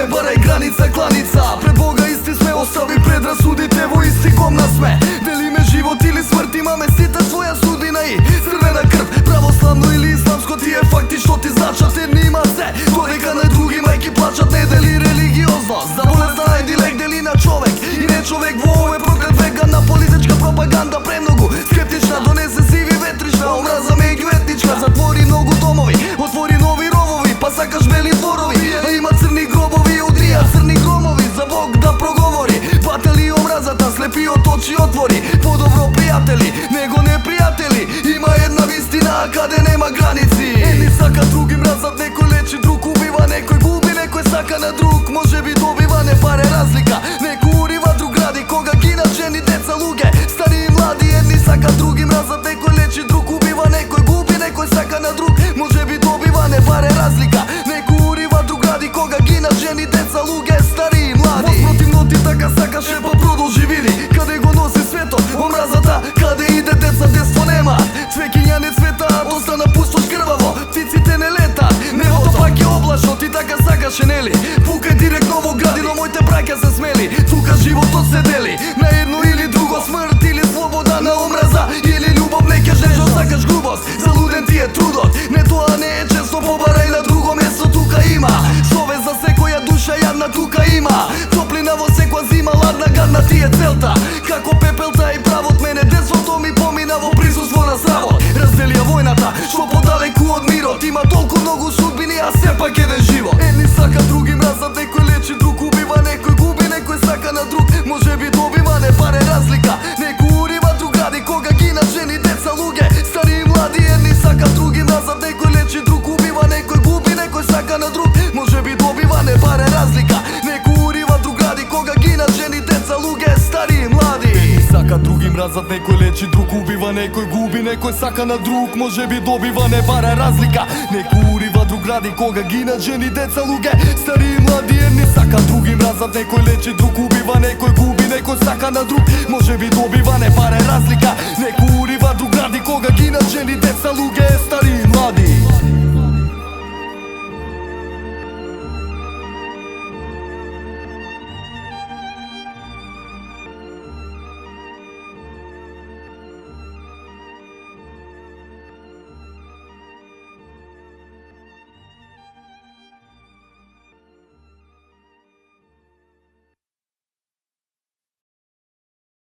Не барај граница, кланица. Пред Бога исти сме, остави предрасудите, во исти комна сме. Делиме живот или смрт, имаме сите своја судбина и црвена крв. Православно или исламско, тие факти што ти значат. Едни има се, додека на други мајки плачат. Не дели религиозност, за болест на дилек дели на човек и не човек во овој проклет век. На политичка пропаганда премногу скептична, донесе сиви ветрична, омраза меѓуетничка. Затвори многу домови, отвори нови ровови, па сакаш бели дворови, а има црни гробови, удрија црни громови. За Бог да проговори, патели омразата, слепиот очи отвори. Подобро пријатели, него непријатели. Има една вистина, каде нема граници. Едни сака, други мразат, некој лечи, друг убива, некој губи, некој сака на друг. Може би добива, не паре разлика. Некој урива, друг гради, кога гинат жени, деца, луѓе, стари и млади. Едни сака, други мразат, некој лечи, друг убива, некој губи, некој сака на друг. Може би добива, не паре разлика. Некој урива, друг гради, кога гинат жени, деца, луѓе, стари и млади. Воспротивно ти така сакаше, па продолжи види каде го носи светот, омразата, каде иде деца, детство нема. Цвеќиња не цветаат, остана пустош крваво, птиците не летаат, небото пак е облачно, ти така сакаше, нели? Пукај директно во градино, моите браќа се смели. Тука животот се дели на едно или друго, смрт или слобода, на омраза или љубов. Не ќеш нежно, сакаш грубост, залуден ти е трудот. Не, тоа не е често, побарај на друго место, тука има совест за секоја душа јадна, тука има топлина во секоја зима, ладна, гадна ти е целта. Како пепелта и правот, мене детството ми помина во присуство на сравот. Разделија војната, што подалеку од мирот. Има толку многу судбини, а сепак еден живот. Едни сака, други мразат, некој лечи, друг убива, некој губи, некој сака на друг. Може би добива, не паре разлика. Некој урива, друг гради, кога гинат жени, деца, луѓе, стари и млади. Едни сака, други мразат, некој лечи, друг убива, некој губи, некој сака на друг. Може би добива, не паре разлика. Некој урива, друг гради, кога гинат жени, деца, луѓе, стари и млади. Едни сака, други мразат, некој лечи, друг убива, некој губи, некој сака на друг. Може би добива, не паре разлика. Некој урива, друг гради, кога гинат жени, деца, луѓе, стари и млади. Едни сака, други мразат, некој лечи, друг убива, некој губи, некој сака на друг. Може би добива, не паре разлика. Некој урива, друг гради, кога гинат жени, деца, луѓе, стари и млади.